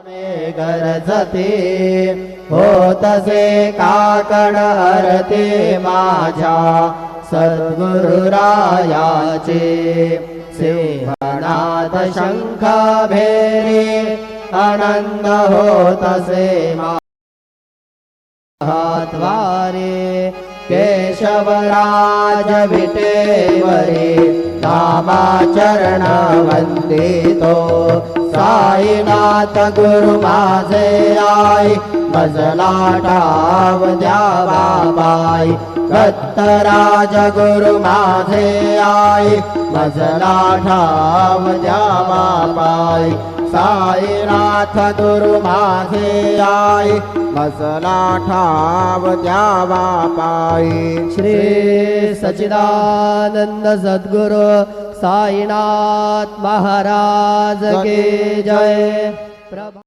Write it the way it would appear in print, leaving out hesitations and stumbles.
गरजते होतसे काकड हरते माझ्या सद्गुरुरायाचे सिंहनाद शंख भेरी आनंद होतसे महाद्वारे केशवराज विटेवरी नामाचरण वंदितो साईनाथ गुरु माझे आई मजला ठाव द्यावा बाई दत्तराज गुरु माझे आई मजला ठाव द्यावा बाई साईनाथ गुरु माझे आई मजला ठाव द्यावा पाई। श्री सच्चिदानंद सद्गुरु साईनाथ महाराज की जय।